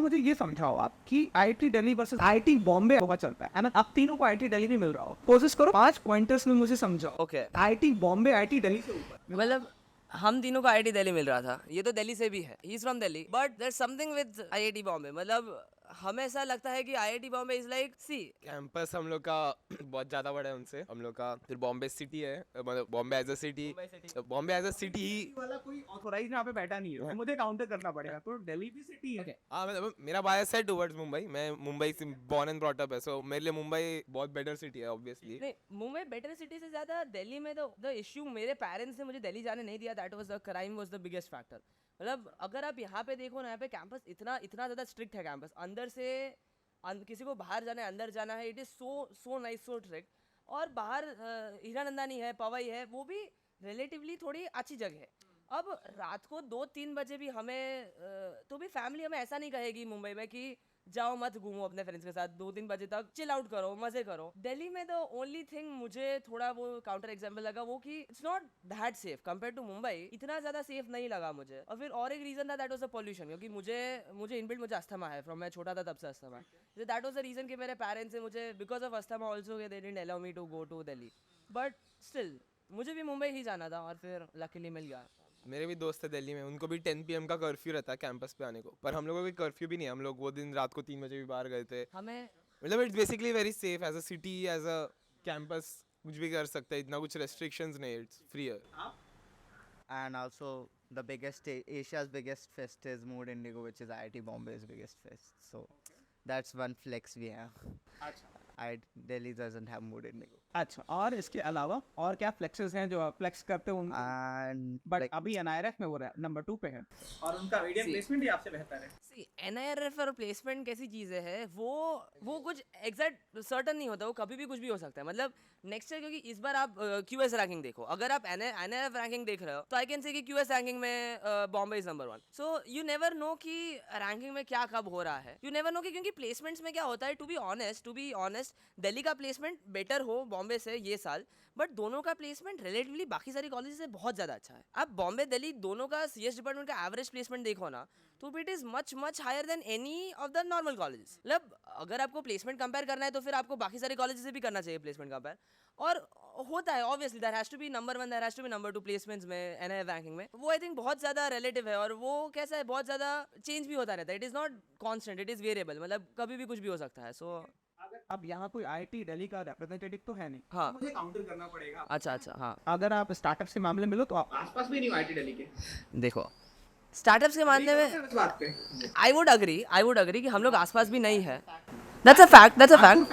मुझे ये समझाओ आप कि IIT Delhi versus IIT Bombay बहुत चलता है ना, आप तीनों को आईआईटी दिल्ली में मिल रहा हो, कोशिश करो 5 पॉइंटर्स में मुझे समझाओ। Okay IIT Bombay IIT Delhi से ऊपर। मतलब हम तीनों को आईआईटी दिल्ली मिल रहा था, ये तो दिल्ली से भी है, he is from Delhi, but there something with IIT Bombay. मतलब हमें ऐसा लगता है कि IIT Bombay is like sea campus हम लोग का बहुत ज़्यादा बड़ा है उनसे, हम लोग का। फिर बॉम्बे सिटी है, मतलब बॉम्बे एज अ सिटी ही। वाला कोई ऑथराइज यहाँ पे बैठा नहीं है, मुझे काउंटर करना पड़ेगा, तो दिल्ली भी सिटी है। हाँ, मतलब मेरा बायस है टुवर्ड्स मुंबई। मैं मुंबई से बॉर्न एंड ब्रॉट अप है, सो मेरे लिए मुंबई बहुत बेटर सिटी है ऑब्वियसली। नहीं, मुंबई बेटर सिटी से ज्यादा दिल्ली में द इश्यू, मेरे पेरेंट्स ने मुझे दिल्ली जाने नहीं दिया, that was the crime, was the biggest factor. मतलब अगर आप यहाँ पे देखो ना, यहाँ पे कैंपस इतना इतना ज़्यादा स्ट्रिक्ट है, कैंपस अंदर से किसी को बाहर जाना है, अंदर जाना है, it is so nice, so strict. और बाहर हीरानंदानी है, पवई है, वो भी रिलेटिवली थोड़ी अच्छी जगह है। अब रात को 2-3 बजे भी हमें तो भी फैमिली हमें ऐसा नहीं कहेगी मुंबई में कि जाओ मत घूमो अपने फ्रेंड्स के साथ 2-3 बजे तक, चिल आउट करो, मजे करो। दिल्ली में द ओनली थिंग मुझे थोड़ा वो काउंटर एग्जाम्पल लगा वो कि it's not that safe compare to Mumbai, इतना ज्यादा सेफ नहीं लगा मुझे। और फिर और एक रीजन था, दैट वाज द पोल्यूशन, क्योंकि मुझे इनबिल्ट मुझे अस्थमा है, फ्रॉम मैं छोटा था तब से अस्थमा है। दैट वाज द रीजन कि मेरे पेरेंट्स ने मुझे because of asthma also they didn't allow me to go to Delhi, but still मुझे भी मुंबई ही जाना था और फिर लकीली मिल गया। मेरे भी दोस्त है दिल्ली में, उनको भी 10 PM का कर्फ्यू रहता है कैंपस पे आने को, पर हम लोगों को कोई कर्फ्यू भी नहीं है। हम लोग वो दिन रात को 3 बजे भी बाहर गए थे। हमें मतलब it's basically very safe as a city, as a campus, कुछ भी कर सकते हैं, इतना कुछ रेस्ट्रिक्शंस नहीं, इट्स फ्री है। And also the Asia's biggest fest is Mood Indigo, which is IIT Bombay's biggest fest. So that's one flex we have. अच्छा Delhi doesn't have Mood Indigo. अच्छा, और इसके अलावा और क्या फ्लेक्सेस हैं जो आप फ्लेक्स करते हो? And बट like, अभी एनआईआरएफ में वो नंबर 2 पे है और उनका मीडियम See. प्लेसमेंट ही आपसे बेहतर है। सी एनआईआरएफ और प्लेसमेंट कैसी चीज़ें हैं, वो कुछ एग्जैक्ट सर्टन नहीं होता, वो कभी भी कुछ भी हो सकता है। मतलब नेक्स्ट ईयर, क्योंकि इस बार आप क्यूएस रैंकिंग देखो, अगर आप एनआईआरएफ रैंकिंग देख रहे हो तो आई कैन से कि क्यूएस रैंकिंग में Bombay is number 1। So you never know कि रैंकिंग में क्या कब हो रहा है, यू नेवर नो कि, क्योंकि प्लेसमेंट्स में क्या होता है, टू बी ऑनेस्ट दिल्ली का प्लेसमेंट बेटर हो बॉम्बे से ये साल, बट दोनों का प्लेसमेंट रिलेटिवली बाकी सारी कॉलेज से बहुत ज़्यादा अच्छा है। अब बॉम्बे दिल्ली दोनों का सीएस डिपार्टमेंट का एवरेज प्लेसमेंट देखो ना, तो it is much higher than any of the normal college. मतलब अगर आपको प्लेसमेंट कंपेयर करना है तो फिर आपको बाकी सारे कॉलेज से भी करना चाहिए प्लेसमेंट कंपेयर। और होता है obviously, there has to be number 1, there has to be number 2 placements में एनआईआरएफ रैंकिंग में। वो आई थिंक बहुत ज़्यादा रिलेटिव है, और वो कैसा है, बहुत ज़्यादा चेंज भी होता रहता है, it is not constant, it is variable, मतलब कभी भी कुछ भी हो सकता है। सो अब यहाँ कोई आईआईटी दिल्ली का रिप्रेजेंटेटिव तो है नहीं, हाँ, मुझे काउंटर करना पड़ेगा। अच्छा हाँ, अगर आप स्टार्टअप के मामले में लो तो आप आसपास भी नहीं हो आईआईटी दिल्ली के। देखो स्टार्टअप्स के मामले में इस बात पे आई वुड अग्री कि हम लोग आसपास भी नहीं है। That's a fact.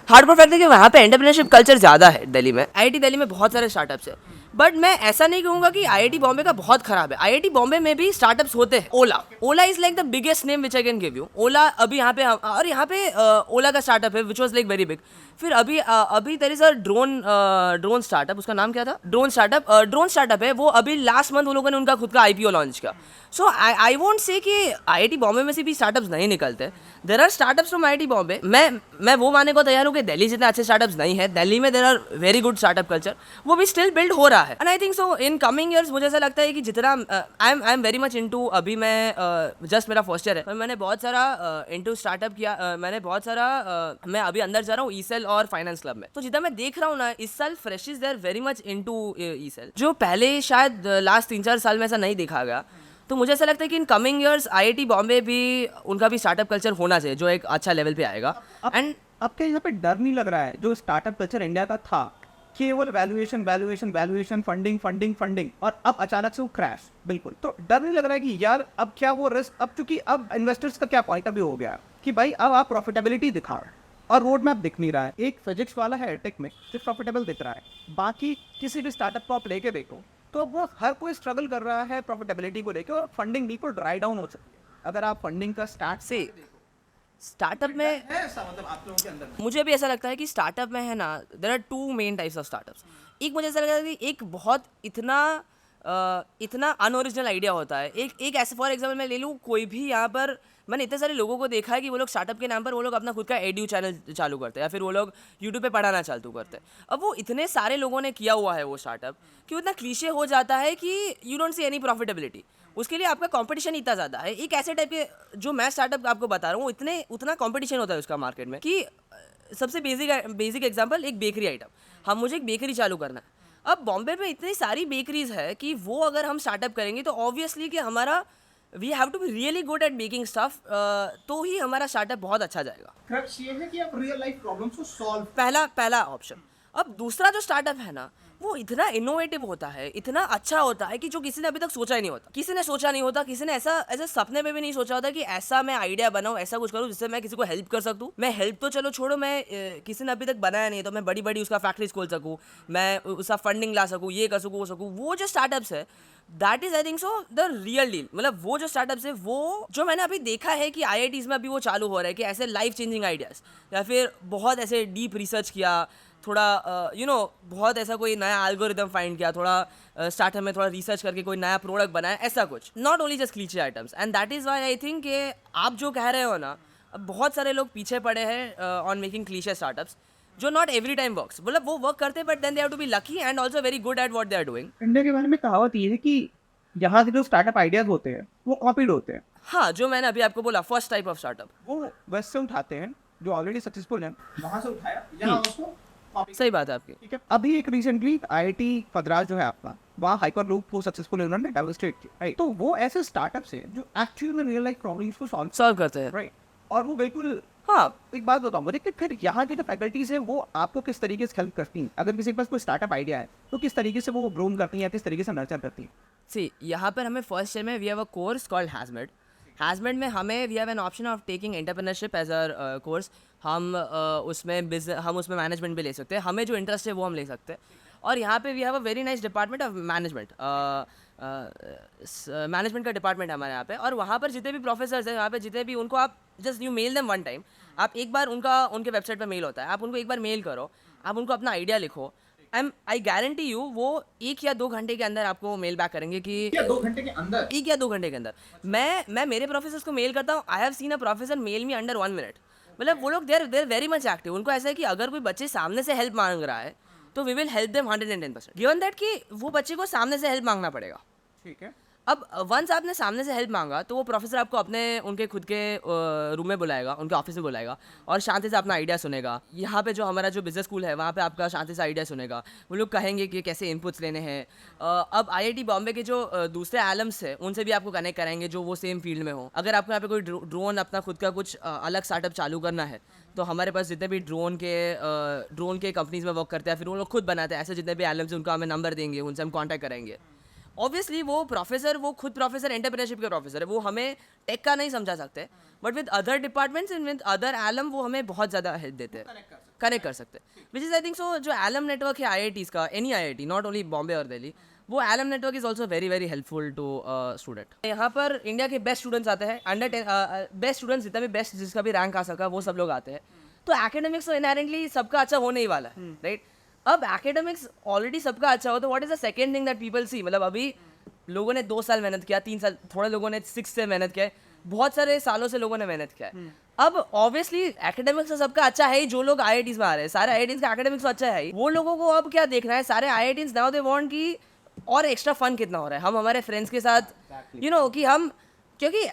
Hard fact है कि वहाँ पे एंटरप्रेन्योरशिप कल्चर ज़्यादा है दिल्ली में। आईआईटी दिल्ली में बहुत सारे स्टार्टअप्स है, बट मैं ऐसा नहीं कहूँगा कि आईआईटी बॉम्बे का बहुत खराब है। आईआईटी बॉम्बे में भी स्टार्टअप्स होते हैं। Ola is like the biggest name which I can give you. Ola अभी यहाँ पे, और यहाँ पे ओला का स्टार्टअप है which was like very big. फिर अभी there is a drone startup, उसका नाम क्या था, ड्रोन स्टार्टअप है वो। अभी लास्ट मंथ उन लोगों ने उनका खुद का आईपीओ लॉन्च किया। सो आई वोंट से कि आईआईटी बॉम्बे में से भी स्टार्टअप्स नहीं निकलते। There are startups from IIT Bombay. मैं वो मानने को तैयार हूँ कि दिल्ली जितने अच्छे स्टार्टअप्स नहीं है, दिल्ली में there are very good startup culture, वो भी स्टिल बिल्ड हो रहा है। And I think so in coming years मुझे ऐसा लगता है कि जितना I am very much into, अभी मैं जस्ट मेरा फर्स्ट ईयर है, मैंने बहुत सारा इनटू स्टार्टअप किया, मैंने बहुत सारा मैं अभी अंदर जा रहा हूँ ईसेल और फाइनेंस क्लब में। तो जितना मैं देख रहा हूँ ना, इस साल freshers they are very much into E Cell, जो पहले शायद लास्ट 3-4 साल में ऐसा नहीं देखा गया। तो मुझे ऐसा लगता है कि इन कमिंग ईयर्स आईआईटी बॉम्बे भी उनका भी स्टार्टअप कल्चर होना चाहिए जो एक अच्छा लेवल पे आएगा। एंड अब क्या यहाँ पे डर नहीं लग रहा है, जो स्टार्टअप कल्चर इंडिया का था केवल वैल्यूएशन फंडिंग, और अब अचानक से वो क्रैश, बिल्कुल, तो डर नहीं लग रहा है कि यार अब क्या वो रिस्क, अब चूंकि अब इन्वेस्टर्स का क्या पॉइंट भी हो गया कि भाई अब आप प्रॉफिटेबिलिटी दिखाओ और रोड मैप दिख नहीं रहा है। एक फिजिक्स वाला है टेक में सिर्फ प्रॉफिटेबल दिख रहा है, बाकी किसी भी स्टार्टअप को आप लेके देखो तो वो हर कोई स्ट्रगल कर रहा है प्रॉफिटेबिलिटी को लेके, और फंडिंग बिल्कुल ड्राई डाउन हो सकती है अगर आप फंडिंग का स्टार्टअप में है ऐसा, मतलब आप लोगों के अंदर मुझे भी ऐसा लगता है कि स्टार्टअप में है ना, there are 2 main types of startups. एक मुझे ऐसा लगता है कि एक बहुत इतना अनओरिजिनल आइडिया होता है। एक ऐसे फॉर एग्जाम्पल मैं ले लूँ, कोई भी यहाँ पर मैंने इतने सारे लोगों को देखा है कि वो लोग स्टार्टअप के नाम पर वो लोग अपना खुद का एड्यू चैनल चालू करते हैं, या फिर वो लोग यूट्यूब पे पढ़ाना चालू करते हैं। अब वो इतने सारे लोगों ने किया हुआ है वो स्टार्टअप कि वो इतना क्लीशे हो जाता है कि you don't see any profitability. उसके लिए आपका कंपटीशन इतना ज़्यादा है। एक ऐसे टाइप के जो मैं स्टार्टअप आपको बता रहा हूँ, उतना कंपटीशन होता है उसका मार्केट में कि सबसे बेसिक एग्जांपल, एक बेकरी आइटम, मुझे एक बेकरी चालू करना है। अब बॉम्बे में इतनी सारी बेकरीज है कि वो अगर हम स्टार्टअप करेंगे तो ऑब्वियसली कि हमारा we have to be really good at making stuff, तो ही हमारा स्टार्टअप बहुत अच्छा जाएगा। क्रक्स ये है कि आप रियल लाइफ प्रॉब्लम्स को सॉल्व पहला ऑप्शन। अब दूसरा जो स्टार्टअप है ना, वो इतना इनोवेटिव होता है, इतना अच्छा होता है कि जो किसी ने अभी तक सोचा ही नहीं होता। किसी ने सोचा नहीं होता, किसी ने ऐसा सपने में भी नहीं सोचा होता कि ऐसा मैं आइडिया बनाऊं, ऐसा कुछ करूं जिससे मैं किसी को हेल्प कर सकूं। मैं हेल्प तो चलो छोड़ो, मैं किसी ने अभी तक बनाया नहीं तो मैं बड़ी बड़ी उसका फैक्ट्रीज खोल सकूं, मैं उसका फंडिंग ला सकूं, ये कर सकूं, वो सकूं। वो जो स्टार्टअप्स है, that is I think so the real deal. मतलब वो जो स्टार्टअप्स है, वो जो मैंने अभी देखा है कि IITs में अभी वो चालू हो रहा है कि ऐसे लाइफ चेंजिंग आइडियाज़, या फिर बहुत ऐसे डीप रिसर्च किया, थोड़ा बहुत ऐसा कोई नया एल्गोरिदम फाइंड किया, थोड़ा स्टार्टअप में थोड़ा रिसर्च करके कोई नया प्रोडक्ट बनाया, ऐसा कुछ। Not only just cliche items. And that is why I think कि आप जो कह रहे हो ना, अब बहुत सारे लोग पीछे पड़े हैं ऑन मेकिंग क्लीचे स्टार्टअप्स, जो नॉट एवरी टाइम वर्क्स। मतलब वो वर्क करते हैं, but then they have to be lucky and also very good at what they are doing. India के बारे में कहावत ये है कि यहाँ से जो स्टार्टअप आइडियाज होते हैं वो कॉपीड होते हैं। हाँ, जो मैंने अभी आपको बोला, फर्स्ट टाइप ऑफ स्टार्टअप, वो वेस्ट से उठाते हैं जो ऑलरेडी सक्सेसफुल है, वहाँ से उठाया यहाँ उसको copy सही बात है आपकी। ठीक है। अभी एक रिसेंटली IIT मद्रास जो है आपका, वहाँ हाइपर लूप को सक्सेसफुल उन्होंने डेमोन्स्ट्रेट किया, राइट। तो वो ऐसे स्टार्टअप्स हैं जो एक्चुअली में रियल लाइफ प्रॉब्लम्स को सॉल्व करते हैं। राइट। और वो बिल्कुल, हाँ, एक बात बताओ मुझे कि फिर यहाँ की जो फैकल्टीज है वो आपको किस तरीके से हेल्प करती हैं? अगर किसी के पास कोई स्टार्टअप आइडिया है तो किस तरीके से वो ग्रोम करती हैं या किस तरीके से नर्चर करती हैं? सी, यहाँ पर हमें फर्स्ट ईयर में we have a course called हैजमेड। हैजमेड में हमें we have an option of taking entrepreneurship as a course. हम उसमें मैनेजमेंट भी ले सकते हैं, हमें जो इंटरेस्ट है वो हम ले सकते हैं। और यहाँ पे we have a very nice department of management, management का डिपार्टमेंट है हमारे यहाँ पे। और वहाँ पर जितने भी प्रोफेसर्स हैं, वहाँ पे जितने भी, उनको आप just you mail them one time. आप एक बार उनके वेबसाइट पे मेल होता है, आप उनको एक बार मेल करो, आप उनको अपना आइडिया लिखो, आई गारंटी यू वो 1 या 2 घंटे के अंदर आपको मेल बैक करेंगे कि 1 या 2 घंटे के अंदर। 1 या 2 घंटे के अंदर। मैं मेरे प्रोफेसर्स को मेल करता हूँ, I have seen a professor mail me under 1 minute. मतलब वो लोग देर वेरी मच एक्टिव। उनको ऐसा है कि अगर कोई बच्चे सामने से हेल्प मांग रहा है तो we will help them 110%, given that कि वो बच्चे को सामने से हेल्प मांगना पड़ेगा। ठीक है। अब वंस आपने सामने से हेल्प मांगा तो वो प्रोफेसर आपको उनके खुद के रूम में बुलाएगा, उनके ऑफिस में बुलाएगा और शांति से अपना आइडिया सुनेगा। यहाँ पे जो हमारा जो बिजनेस स्कूल है वहाँ पे आपका शांति से आइडिया सुनेगा। वो लोग कहेंगे कि कैसे इनपुट्स लेने हैं। अब IIT बॉम्बे के जो दूसरे एलम्स हैं उनसे भी आपको कनेक्ट कराएंगे जो वो सेम फील्ड में हो। अगर आपको यहाँ पे कोई ड्रोन अपना खुद का कुछ अलग स्टार्टअप चालू करना है तो हमारे पास जितने भी ड्रोन के कंपनीज में वर्क करते हैं, फिर वो लोग खुद बनाते हैं, ऐसे जितने भी एलम्स उनका हमें नंबर देंगे, उनसे हम कॉन्टैक्ट करेंगे। ऑब्वियसली वो खुद प्रोफेसर एंटरप्रेन्योरशिप के प्रोफेसर है, वो हमें टेक का नहीं समझा सकते, but with other departments and with other alum वो हमें बहुत ज़्यादा हेल्प देते हैं, कनेक्ट कर सकते हैं। Which is I think so जो एलम नेटवर्क है IITs का, any IIT, not only Bombay और दिल्ली, वो alum network is also very very helpful to student. यहाँ पर इंडिया के बेस्ट स्टूडेंट्स आते हैं, बेस्ट स्टूडेंट्स जितना भी बेस्ट जिसका भी रैंक आ सका वो सब लोग आते हैं। तो एकेडमिक्स तो इनहेरेंटली सबका अच्छा होने ही वाला है, राइट। अब एकेडमिक्स ऑलरेडी सबका अच्छा हो तो what is the second thing that people see. मतलब अभी लोगों ने 2 साल मेहनत किया, 3 साल, थोड़े लोगों ने 6 से मेहनत किया है, बहुत सारे सालों से लोगों ने मेहनत किया है। अब ऑब्वियसली एकेडमिक्स तो सबका अच्छा है ही, जो लोग IITs में आ रहे हैं सारे IITs का एकेडमिक्स तो अच्छा है ही। वो लोगों को अब क्या देखना है, सारे IITs नाउ दे वांट कि और एक्स्ट्रा फन कितना हो रहा है। हम हमारे फ्रेंड्स के साथ कि हम, क्योंकि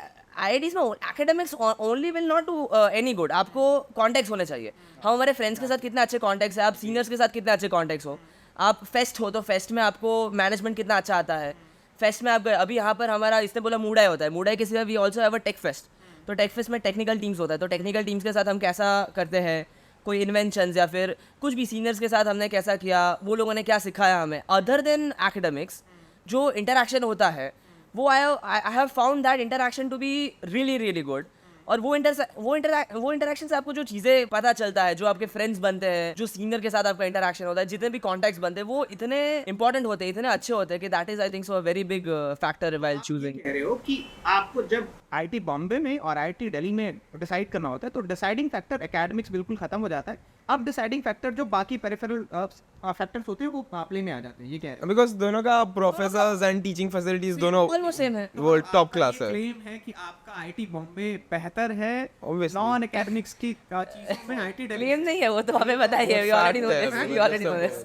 IITs में academics only will not to any good, आपको कॉन्टैक्ट्स होने चाहिए। हम हमारे फ्रेंड्स के साथ कितने अच्छे कॉन्टैक्ट्स है, आप सीनियर्स के साथ कितने अच्छे कॉन्टैक्ट्स हो, आप फेस्ट हो तो फेस्ट में आपको मैनेजमेंट कितना अच्छा आता है, फेस्ट में आप गए। अभी यहाँ पर हमारा इसने बोला मूडाई होता है, मूडाई के सिवा we also have a tech fest. तो टेक फेस्ट में टेक्निकल टीम्स होता है, तो टेक्निकल टीम्स के साथ हम कैसा करते हैं, कोई इन्वेंशंस या फिर कुछ भी सीनियर्स के साथ हमने कैसा किया, वो लोगों ने क्या सिखाया हमें अदर देन एकेडमिक्स, जो इंटरेक्शन होता है वो I have found that interaction to be really really good. और वो इंटरेक्शन से आपको जो चीज़ें पता चलता है, जो आपके फ्रेंड्स बनते हैं, जो सीनियर के साथ आपका इंटरेक्शन होता है, जितने भी कॉन्टैक्ट्स बनते हैं, वो इतने इंपॉर्टेंट होते हैं, इतने अच्छे होते हैं कि that is I think so a very big factor while choosing. कह रहे हो कि आपको जब IIT बॉम्बे में और IIT दिल्ली में डिसाइड करना होता है तो डिसाइडिंग फैक्टर एकेडमिक्स बिल्कुल खत्म हो जाता है। अब डिसाइडिंग फैक्टर जो बाकी पेरिफेरल फैक्टर्स होते हैं वो प्ले में आ जाते हैं, ये कह रहे हो? बिकॉज दोनों का प्रोफेसर्स एंड टीचिंग फैसिलिटीज दोनों ऑलमोस्ट सेम है। वो टॉप क्लास है। क्लेम है कि आपका IIT बॉम्बे बेहतर है Obviously. नॉन एकेडमिक्स की चीजों में IIT दिल्ली। क्लेम नहीं है वो, तो हमें बताइए, we already know this, we already know this.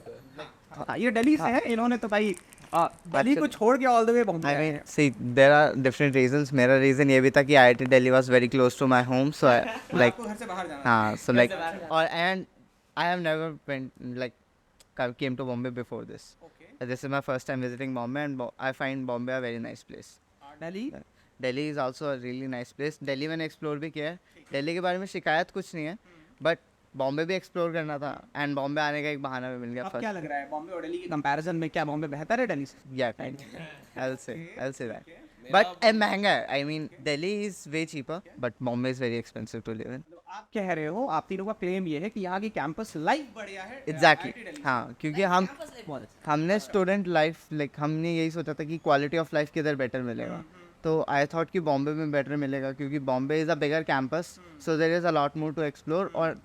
हाँ, ये दिल्ली से है, इन्होंने तो भाई दिल्ली को छोड़ के all the way Bombay I mean, see, there are different reasons. मेरा reason ये भी था कि IIT Delhi was very close to my home, so I, like, घर से बाहर जाना हाँ, so like, or and I have never came to Bombay before this. Okay. This is my first time visiting Bombay, and I find Bombay a very nice place. Delhi Delhi is also a really nice place. Delhi मैंने explore भी किया है. Delhi के बारे में शिकायत कुछ नहीं है, but बॉम्बे भी एक्सप्लोर करना था एंड बॉम्बे आने का एक बहाना भी मिल गया. अब क्या लग रहा है बॉम्बे और दिल्ली की कंपैरिजन में क्या बॉम्बे बेहतर है दिल्ली से? Yeah, kind of. I'll say that. But महंगा है. I mean, Delhi is way cheaper, but Bombay is very expensive to live in. आप कह रहे हो, आप तीनों का क्लेम ये है कि यहाँ की कैंपस लाइफ बढ़िया है. Exactly. हाँ, क्योंकि हमने स्टूडेंट लाइफ हमने यही सोचा था कि क्वालिटी ऑफ लाइफ किधर बेटर मिलेगा. तो आई थॉट कि बॉम्बे में बेटर मिलेगा क्योंकि Bombay is a bigger campus, so there is a lot more to explore. और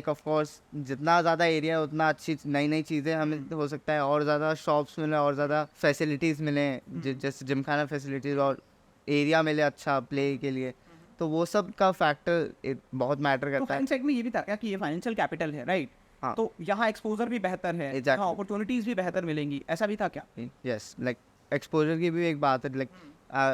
ऑफ कोर्स जितना ज़्यादा एरिया उतना अच्छी नई नई चीज़ें हमें हो सकता है, और ज़्यादा शॉप्स मिले, और ज़्यादा फैसिलिटीज़ मिले, जैसे जिम खाना फैसिलिटीज़, और एरिया मिले अच्छा प्ले के लिए. तो वो सब का फैक्टर बहुत मैटर करता है. तो में ये भी था क्या कि ये फाइनेंशियल कैपिटल है, राइट? हाँ. तो यहाँ एक्सपोजर भी बेहतर है, यहाँ अपॉर्चुनिटीज भी बेहतर मिलेंगी, ऐसा भी था क्या? यस, एक्सपोजर की भी एक बात है.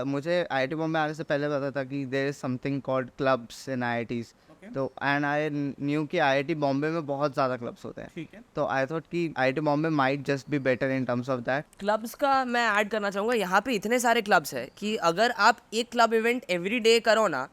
मुझे IIT बॉम्बे आने से पहले पता था कि there is something called clubs in IITs. तो एंड आई न्यू कि IIT बॉम्बे में बहुत ज़्यादा क्लब्स होते हैं. ठीक है. तो आई थॉट कि IIT Bombay might just be better in terms of that. Clubs का मैं ऐड करना चाहूँगा, यहाँ पे इतने सारे क्लब्स हैं कि अगर आप एक क्लब इवेंट एवरी डे करो ना,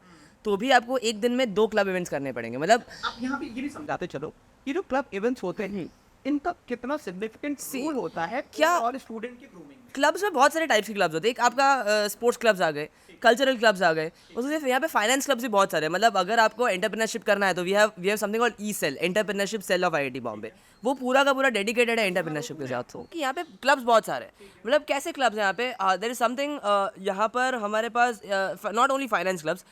तो भी आपको एक दिन में 2 क्लब इवेंट्स करने पड़ेंगे. मतलब आप यहाँ पे ये भी समझाते चलो कि जो क्लब इवेंट्स होते हैं इनका कितना सिग्निफिकेंट रोल होता है क्या और स्टूडेंट की ग्रूमिंग में. क्लब्स में बहुत सारे टाइप्स के क्लब्स होते हैं. एक आपका स्पोर्ट्स क्लब्स आ गए, कल्चरल क्लब्स आ गए, उससे यहाँ पे फाइनेंस क्लब्स भी बहुत सारे हैं. मतलब अगर आपको एंटरप्रेन्योरशिप करना है तो we have something called E cell, entrepreneurship cell of IIT Bombay. वो पूरा का पूरा डेडिकेटेड है एंटरप्रेन्योरशिप के साथ. तो कि यहाँ पे क्लब्स बहुत सारे हैं. मतलब कैसे क्लब्स हैं यहाँ पे? देयर इज समथिंग यहाँ पर हमारे पास not only finance clubs,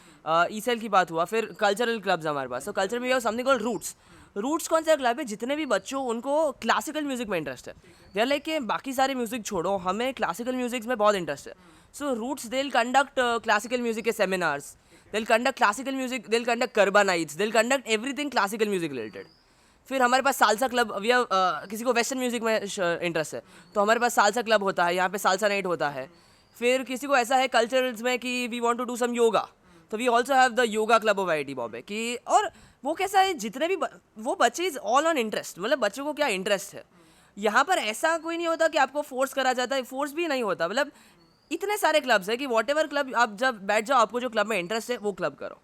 E Cell की बात हुआ, फिर कल्चरल क्लब्स हमारे पास. तो कल्चर में we have something called roots. Roots कौन सा क्लब है? जितने भी बच्चों उनको क्लासिकल म्यूजिक में इंटरेस्ट है, दे आर लाइक कि बाकी सारे म्यूजिक छोड़ो, हमें क्लासिकल म्यूजिक में बहुत इंटरेस्ट है. So Roots they will conduct classical music के seminars, they will conduct classical music, they will conduct garba nights, they will conduct everything classical music related. फिर हमारे पास सालसा क्लब, वी हैव किसी को western music में interest है तो हमारे पास सालसा क्लब होता है, यहाँ पे सालसा नाइट होता है. फिर किसी को ऐसा है कल्चरल्स में कि we want to do some yoga, तो we also have the yoga club of IIT Bombay की. और वो कैसा है, जितने भी वो बच्चे इज ऑल ऑन इंटरेस्ट. मतलब बच्चों को क्या इंटरेस्ट है, यहाँ पर ऐसा कोई नहीं होता कि आपको फोर्स करा जाता है, फोर्स भी नहीं होता. मतलब इतने सारे क्लब्स है कि वॉट एवर क्लब आप जब बैठ जाओ, आपको जो क्लब में इंटरेस्ट है वो क्लब करो.